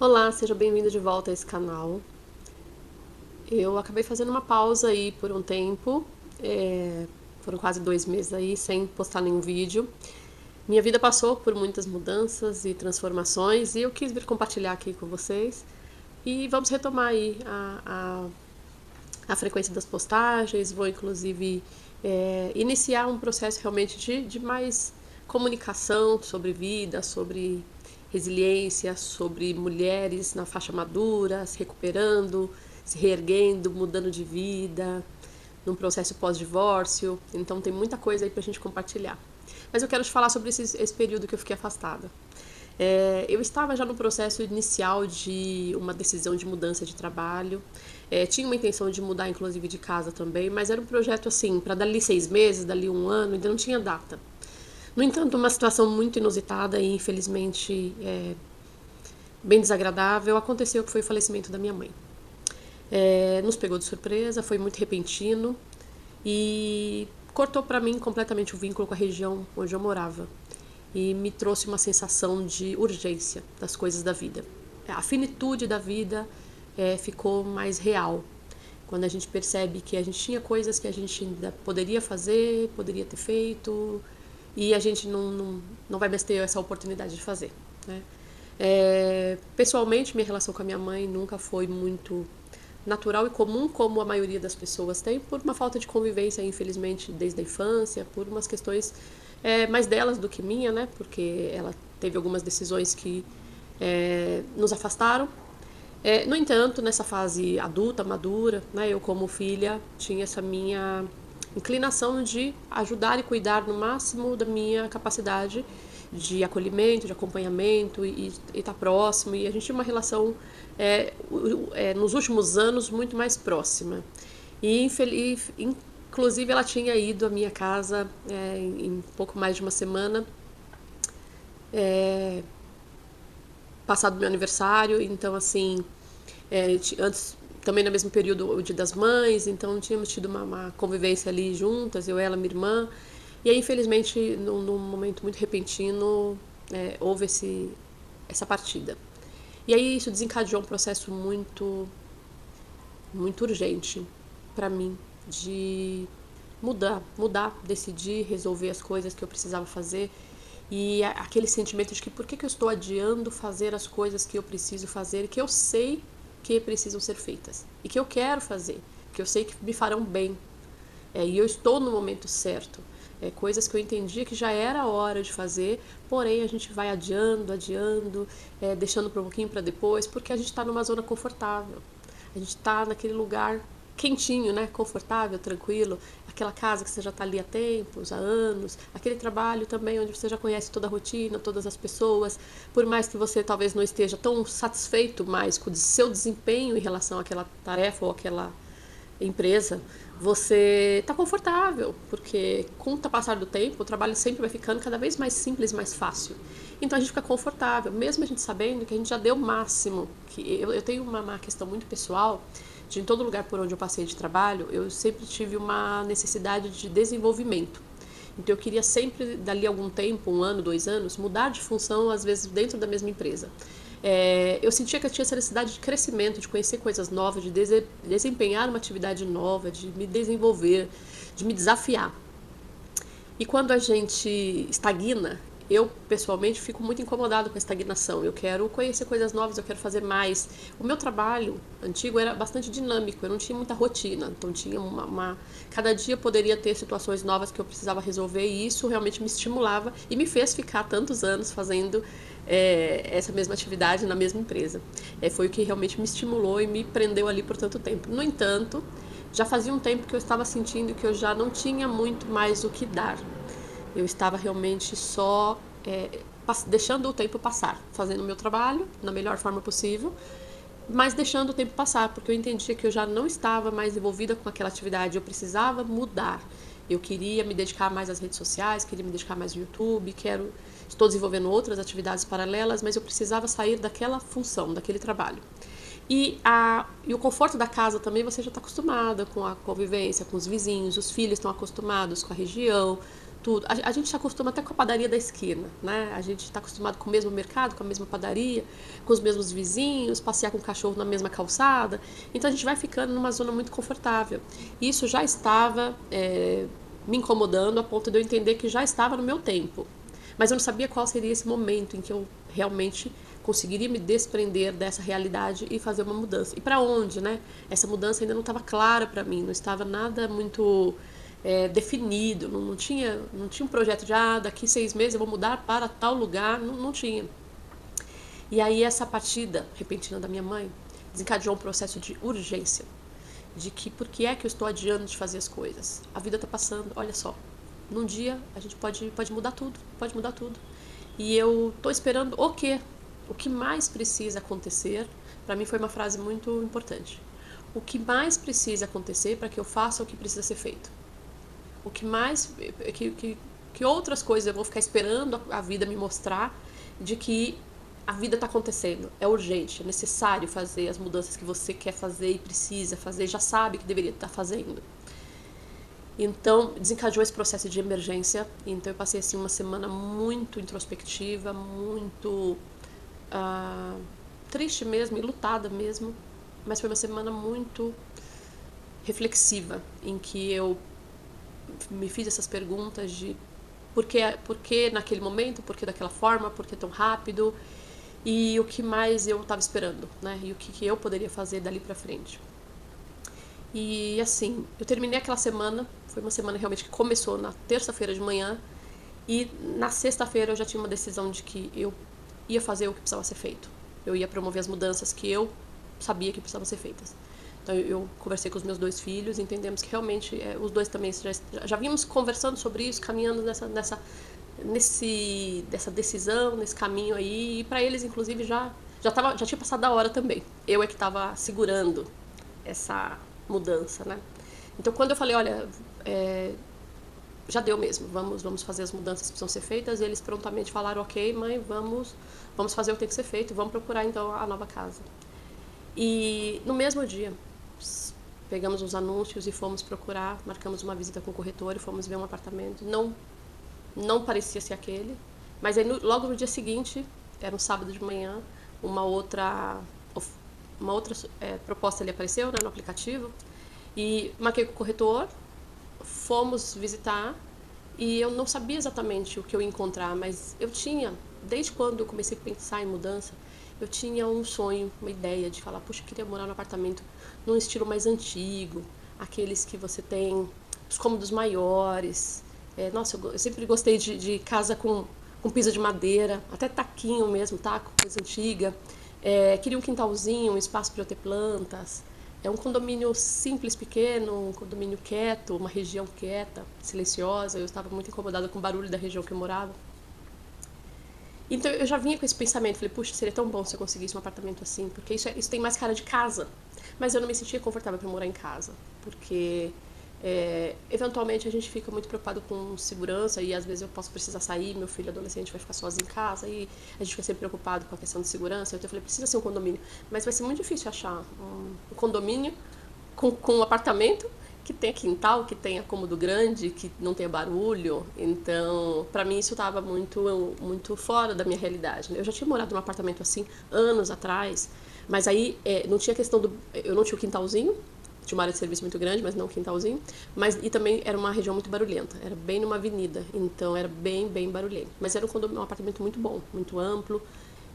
Olá, seja bem-vindo de volta a esse canal. Eu acabei fazendo uma pausa aí por um tempo, foram quase 2 meses aí sem postar nenhum vídeo. Minha vida passou por muitas mudanças e transformações e eu quis vir compartilhar aqui com vocês. E vamos retomar aí a frequência das postagens, vou inclusive iniciar um processo realmente de mais comunicação sobre vida, sobre resiliência, sobre mulheres na faixa madura, se recuperando, se reerguendo, mudando de vida, num processo pós-divórcio. Então tem muita coisa aí pra gente compartilhar. Mas eu quero te falar sobre esse período que eu fiquei afastada. Eu estava já no processo inicial de uma decisão de mudança de trabalho. Tinha uma intenção de mudar, inclusive, de casa também, mas era um projeto assim, para dali 6 meses, dali um ano, ainda não tinha data. No entanto, uma situação muito inusitada e, infelizmente, bem desagradável aconteceu, que foi o falecimento da minha mãe. Nos pegou de surpresa, foi muito repentino e cortou para mim completamente o vínculo com a região onde eu morava e me trouxe uma sensação de urgência das coisas da vida. A finitude da vida ficou mais real. Quando a gente percebe que a gente tinha coisas que a gente ainda poderia fazer, poderia ter feito, e a gente não vai mais ter essa oportunidade de fazer, né? Pessoalmente, minha relação com a minha mãe nunca foi muito natural e comum como a maioria das pessoas tem, por uma falta de convivência, infelizmente, desde a infância, por umas questões mais delas do que minha, né? Porque ela teve algumas decisões que nos afastaram. No entanto, nessa fase adulta, madura, né, eu como filha tinha essa minha inclinação de ajudar e cuidar no máximo da minha capacidade de acolhimento, de acompanhamento e estar próximo. E a gente tinha uma relação, nos últimos anos, muito mais próxima. E, inclusive, ela tinha ido à minha casa em pouco mais de uma semana, passado meu aniversário. Então, assim, antes, também no mesmo período, o Dia das Mães, então tínhamos tido uma convivência ali juntas, eu, ela, minha irmã. E aí, infelizmente, num momento muito repentino, houve essa partida. E aí isso desencadeou um processo muito, muito urgente para mim de mudar, decidir, resolver as coisas que eu precisava fazer. E aquele sentimento de que por que eu estou adiando fazer as coisas que eu preciso fazer, que eu sei que precisam ser feitas e que eu quero fazer, que eu sei que me farão bem, e eu estou no momento certo. Coisas que eu entendia que já era a hora de fazer, porém a gente vai adiando, deixando para um pouquinho para depois, porque a gente está numa zona confortável, a gente está naquele lugar quentinho, né? Confortável, tranquilo, aquela casa que você já está ali há tempos, há anos, aquele trabalho também onde você já conhece toda a rotina, todas as pessoas, por mais que você talvez não esteja tão satisfeito mais com o seu desempenho em relação àquela tarefa ou àquela empresa, você está confortável, porque com o passar do tempo, o trabalho sempre vai ficando cada vez mais simples, mais fácil. Então a gente fica confortável, mesmo a gente sabendo que a gente já deu o máximo. Que eu tenho uma questão muito pessoal, de em todo lugar por onde eu passei de trabalho, eu sempre tive uma necessidade de desenvolvimento. Então eu queria sempre, dali a algum tempo, 1 ano, 2 anos, mudar de função, às vezes dentro da mesma empresa. Eu sentia que eu tinha essa necessidade de crescimento, de conhecer coisas novas, de desempenhar uma atividade nova, de me desenvolver, de me desafiar. E quando a gente estagna, eu pessoalmente fico muito incomodado com a estagnação. Eu quero conhecer coisas novas, eu quero fazer mais. O meu trabalho antigo era bastante dinâmico, eu não tinha muita rotina. Então tinha cada dia poderia ter situações novas que eu precisava resolver, e isso realmente me estimulava e me fez ficar tantos anos fazendo essa mesma atividade na mesma empresa. Foi o que realmente me estimulou e me prendeu ali por tanto tempo. No entanto, já fazia um tempo que eu estava sentindo que eu já não tinha muito mais o que dar. Eu estava realmente só deixando o tempo passar, fazendo o meu trabalho da melhor forma possível, mas deixando o tempo passar, porque eu entendia que eu já não estava mais envolvida com aquela atividade, eu precisava mudar. Eu queria me dedicar mais às redes sociais, queria me dedicar mais ao YouTube, estou desenvolvendo outras atividades paralelas, mas eu precisava sair daquela função, daquele trabalho. E o conforto da casa também, você já está acostumada com a convivência, com os vizinhos, os filhos estão acostumados com a região, tudo. A gente se acostuma até com a padaria da esquina, né? A gente está acostumado com o mesmo mercado, com a mesma padaria, com os mesmos vizinhos, passear com o cachorro na mesma calçada. Então a gente vai ficando numa zona muito confortável. E isso já estava me incomodando a ponto de eu entender que já estava no meu tempo. Mas eu não sabia qual seria esse momento em que eu realmente conseguiria me desprender dessa realidade e fazer uma mudança. E para onde, né? Essa mudança ainda não estava clara para mim, não estava nada muito definido, não tinha um projeto de, daqui 6 meses eu vou mudar para tal lugar, não tinha. E aí essa partida repentina da minha mãe desencadeou um processo de urgência, de que por que é que eu estou adiando de fazer as coisas? A vida está passando, olha só, num dia a gente pode mudar tudo, pode mudar tudo. E eu estou esperando o quê? O que mais precisa acontecer? Para mim foi uma frase muito importante. O que mais precisa acontecer para que eu faça o que precisa ser feito? O que mais, que outras coisas eu vou ficar esperando a vida me mostrar de que a vida está acontecendo, é urgente, é necessário fazer as mudanças que você quer fazer e precisa fazer, já sabe que deveria estar fazendo. Então, desencadeou esse processo de emergência. Então, eu passei assim uma semana muito introspectiva, muito triste mesmo, e lutada mesmo. Mas foi uma semana muito reflexiva, em que eu me fiz essas perguntas de por que naquele momento, por que daquela forma, por que tão rápido, e o que mais eu estava esperando, né? E o que eu poderia fazer dali pra frente. E assim, eu terminei aquela semana, foi uma semana realmente que começou na terça-feira de manhã, e na sexta-feira eu já tinha uma decisão de que eu ia fazer o que precisava ser feito. Eu ia promover as mudanças que eu sabia que precisavam ser feitas. Então eu conversei com os meus 2 filhos, entendemos que realmente os dois também já vínhamos conversando sobre isso, caminhando dessa decisão, nesse caminho aí, e para eles inclusive já tinha passado a hora também. Eu é que estava segurando essa mudança, né? Então quando eu falei, olha, já deu mesmo, vamos fazer as mudanças que precisam ser feitas, e eles prontamente falaram, ok, mãe, vamos fazer o que tem que ser feito, vamos procurar então a nova casa. E no mesmo dia, pegamos os anúncios e fomos procurar, marcamos uma visita com o corretor e fomos ver um apartamento. Não parecia ser aquele, mas aí logo no dia seguinte, era um sábado de manhã, uma outra proposta ali apareceu, né, no aplicativo, e marquei com o corretor, fomos visitar, e eu não sabia exatamente o que eu ia encontrar, mas eu tinha, desde quando eu comecei a pensar em mudança, eu tinha um sonho, uma ideia de falar, puxa, eu queria morar num apartamento num estilo mais antigo, aqueles que você tem os cômodos maiores. Nossa, eu sempre gostei de casa com piso de madeira, até taquinho mesmo, taco, coisa antiga. Queria um quintalzinho, um espaço para eu ter plantas. É um condomínio simples, pequeno, um condomínio quieto, uma região quieta, silenciosa. Eu estava muito incomodada com o barulho da região que eu morava. Então eu já vinha com esse pensamento, falei, puxa, seria tão bom se eu conseguisse um apartamento assim, porque isso tem mais cara de casa. Mas eu não me sentia confortável para morar em casa, porque eventualmente a gente fica muito preocupado com segurança e às vezes eu posso precisar sair, meu filho adolescente vai ficar sozinho em casa e a gente fica sempre preocupado com a questão de segurança. Então eu falei, precisa ser um condomínio, mas vai ser muito difícil achar um condomínio com um apartamento que tenha quintal, que tenha cômodo grande, que não tenha barulho. Então, para mim isso estava muito fora da minha realidade, né? Eu já tinha morado num apartamento assim anos atrás, mas aí não tinha questão eu não tinha o quintalzinho, tinha uma área de serviço muito grande, mas não um quintalzinho, e também era uma região muito barulhenta, era bem numa avenida, então era bem barulhento, mas era um apartamento muito bom, muito amplo.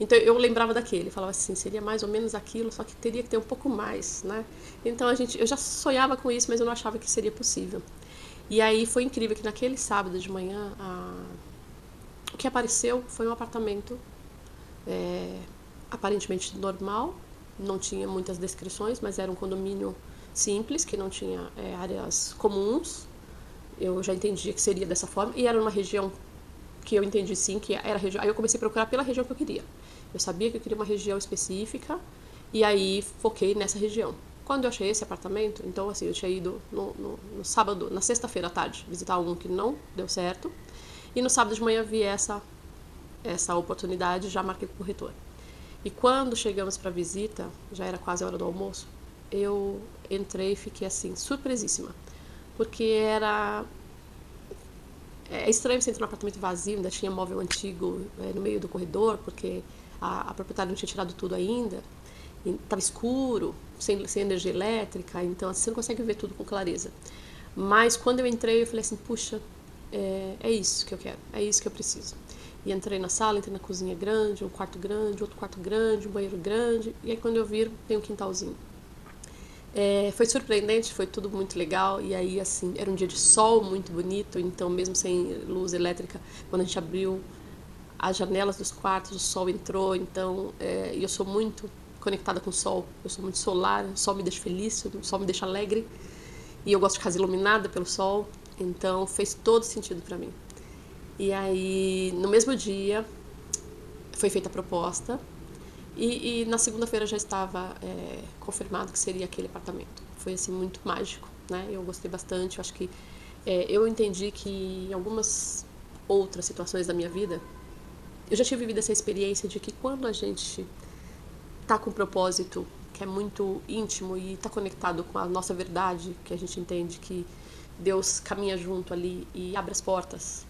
Então eu lembrava daquele, falava assim, seria mais ou menos aquilo, só que teria que ter um pouco mais, né? Então eu já sonhava com isso, mas eu não achava que seria possível. E aí foi incrível que naquele sábado de manhã, o que apareceu foi um apartamento aparentemente normal, não tinha muitas descrições, mas era um condomínio simples, que não tinha áreas comuns. Eu já entendia que seria dessa forma, e era uma região que eu entendi sim, que era a região. Aí eu comecei a procurar pela região que eu queria. Eu sabia que eu queria uma região específica, e aí foquei nessa região. Quando eu achei esse apartamento, então assim, eu tinha ido no sábado, na sexta-feira à tarde, visitar um que não deu certo, e no sábado de manhã vi essa oportunidade, já marquei com o corretor. E quando chegamos para a visita, já era quase a hora do almoço, eu entrei e fiquei assim, surpresíssima, porque era É estranho você entrar num apartamento vazio, ainda tinha móvel antigo no meio do corredor, porque a proprietária não tinha tirado tudo ainda. Estava escuro, sem energia elétrica, então assim, você não consegue ver tudo com clareza. Mas quando eu entrei, eu falei assim, puxa, é isso que eu quero, é isso que eu preciso. E entrei na sala, entrei na cozinha grande, um quarto grande, outro quarto grande, um banheiro grande, e aí quando eu vi, tem um quintalzinho. Foi surpreendente, foi tudo muito legal, e aí assim, era um dia de sol muito bonito, então mesmo sem luz elétrica, quando a gente abriu as janelas dos quartos, o sol entrou, então eu sou muito conectada com o sol, eu sou muito solar, o sol me deixa feliz, o sol me deixa alegre, e eu gosto de casa iluminada pelo sol, então fez todo sentido para mim. E aí, no mesmo dia, foi feita a proposta, e na segunda-feira já estava confirmado que seria aquele apartamento. Foi assim muito mágico, né? Eu gostei bastante. Eu acho que eu entendi que em algumas outras situações da minha vida, eu já tinha vivido essa experiência de que quando a gente tá com um propósito que é muito íntimo e está conectado com a nossa verdade, que a gente entende que Deus caminha junto ali e abre as portas,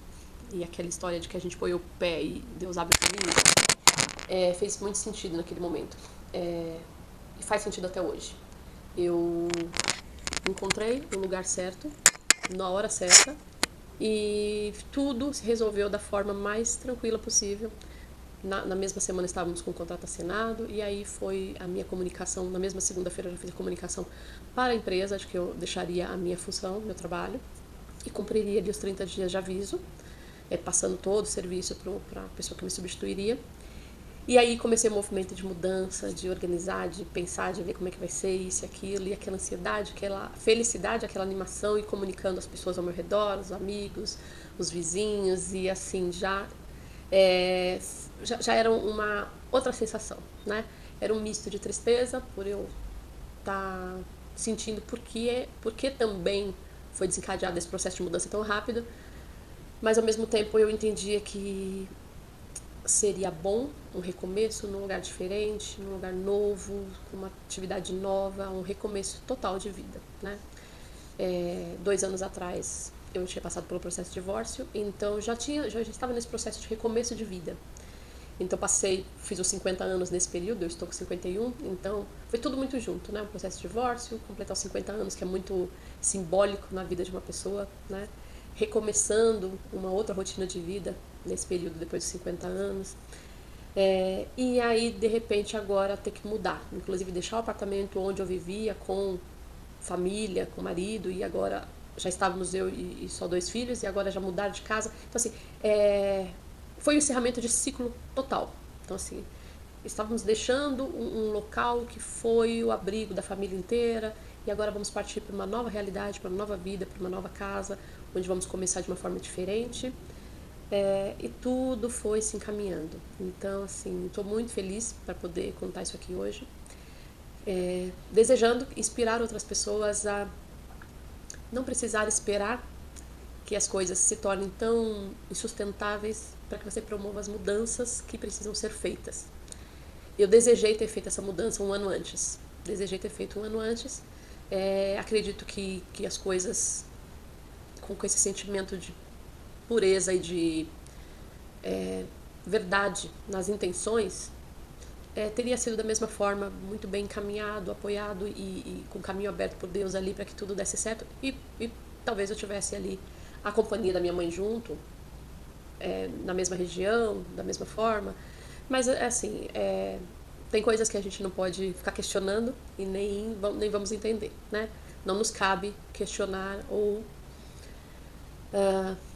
e aquela história de que a gente põe o pé e Deus abre o caminho, fez muito sentido naquele momento. E faz sentido até hoje. Eu encontrei o lugar certo, na hora certa, e tudo se resolveu da forma mais tranquila possível. Na mesma semana estávamos com o contrato assinado, e aí foi a minha comunicação. Na mesma segunda-feira eu já fiz a comunicação para a empresa de que eu deixaria a minha função, meu trabalho, e cumpriria ali os 30 dias de aviso, passando todo o serviço para a pessoa que me substituiria. E aí comecei o movimento de mudança, de organizar, de pensar, de ver como é que vai ser isso e aquilo, e aquela ansiedade, aquela felicidade, aquela animação, e comunicando as pessoas ao meu redor, os amigos, os vizinhos, e assim, já era uma outra sensação, né? Era um misto de tristeza por eu estar sentindo porque também foi desencadeado esse processo de mudança tão rápido, mas ao mesmo tempo eu entendia que seria bom um recomeço num lugar diferente, num lugar novo, com uma atividade nova, um recomeço total de vida, né? 2 anos atrás eu tinha passado pelo processo de divórcio, então já estava nesse processo de recomeço de vida. Então fiz os 50 anos nesse período, eu estou com 51, então foi tudo muito junto, né? O processo de divórcio, completar os 50 anos, que é muito simbólico na vida de uma pessoa, né? Recomeçando uma outra rotina de vida nesse período depois dos 50 anos. E aí, de repente, agora ter que mudar. Inclusive, deixar o apartamento onde eu vivia com família, com marido, e agora já estávamos eu e só 2 filhos, e agora já mudar de casa. Então, assim, foi o encerramento de ciclo total. Então, assim, estávamos deixando um local que foi o abrigo da família inteira, e agora vamos partir para uma nova realidade, para uma nova vida, para uma nova casa, onde vamos começar de uma forma diferente. E tudo foi se encaminhando. Então, assim, estou muito feliz para poder contar isso aqui hoje. Desejando inspirar outras pessoas a não precisar esperar que as coisas se tornem tão insustentáveis para que você promova as mudanças que precisam ser feitas. Eu desejei ter feito essa mudança 1 ano antes. Desejei ter feito 1 ano antes. Acredito que as coisas, com esse sentimento de pureza e de verdade nas intenções, teria sido da mesma forma, muito bem encaminhado, apoiado e com o caminho aberto por Deus ali para que tudo desse certo, e talvez eu tivesse ali a companhia da minha mãe junto, na mesma região, da mesma forma, mas assim, tem coisas que a gente não pode ficar questionando e nem vamos entender, né? Não nos cabe questionar ou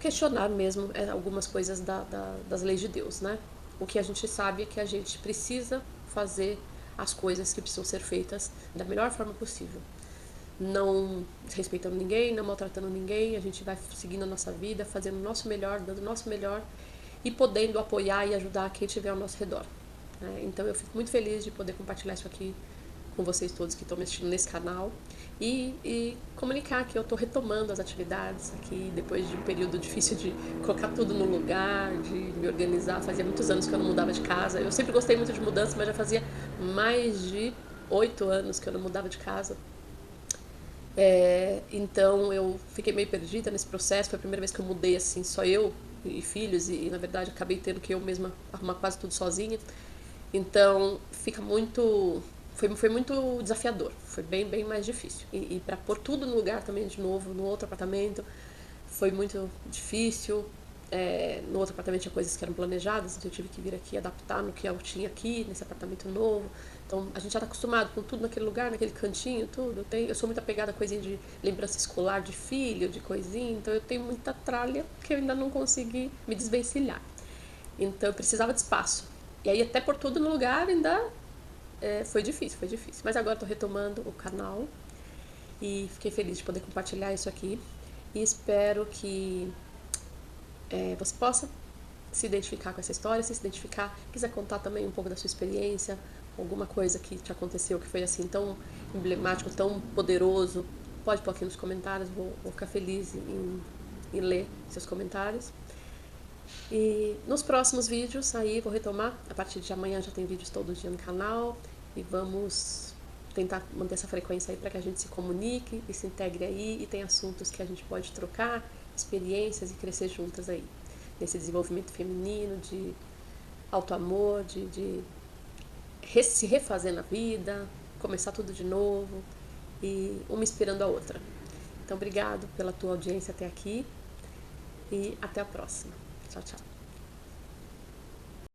questionar mesmo algumas coisas das leis de Deus, né? O que a gente sabe é que a gente precisa fazer as coisas que precisam ser feitas da melhor forma possível. Não respeitando ninguém, não maltratando ninguém, a gente vai seguindo a nossa vida, fazendo o nosso melhor, dando o nosso melhor e podendo apoiar e ajudar quem estiver ao nosso redor, né? Então eu fico muito feliz de poder compartilhar isso aqui com vocês todos que estão me assistindo nesse canal e comunicar que eu estou retomando as atividades aqui depois de um período difícil de colocar tudo no lugar, de me organizar. Fazia muitos anos que eu não mudava de casa. Eu sempre gostei muito de mudança, mas já fazia mais de 8 anos que eu não mudava de casa. Então eu fiquei meio perdida nesse processo. Foi a primeira vez que eu mudei assim, só eu e filhos, e na verdade acabei tendo que eu mesma arrumar quase tudo sozinha. Então fica muito. Foi muito desafiador, foi bem mais difícil. E para pôr tudo no lugar também de novo, no outro apartamento, foi muito difícil. No outro apartamento tinha coisas que eram planejadas, então eu tive que vir aqui adaptar no que eu tinha aqui, nesse apartamento novo. Então a gente já está acostumado com tudo naquele lugar, naquele cantinho, tudo. Eu sou muito apegada a coisinha de lembrança escolar de filho, de coisinha, então eu tenho muita tralha que eu ainda não consegui me desvencilhar. Então eu precisava de espaço. E aí até por tudo no lugar ainda foi difícil, foi difícil. Mas agora estou retomando o canal e fiquei feliz de poder compartilhar isso aqui. E espero que você possa se identificar com essa história, se identificar, quiser contar também um pouco da sua experiência, alguma coisa que te aconteceu que foi assim tão emblemático, tão poderoso, pode pôr aqui nos comentários, vou ficar feliz em ler seus comentários. E nos próximos vídeos aí vou retomar, a partir de amanhã já tem vídeos todo dia no canal e vamos tentar manter essa frequência aí para que a gente se comunique e se integre aí e tem assuntos que a gente pode trocar, experiências e crescer juntas aí, nesse desenvolvimento feminino, de autoamor, de se refazer na vida, começar tudo de novo e uma inspirando a outra. Então, obrigado pela tua audiência até aqui e até a próxima. Tchau, tchau.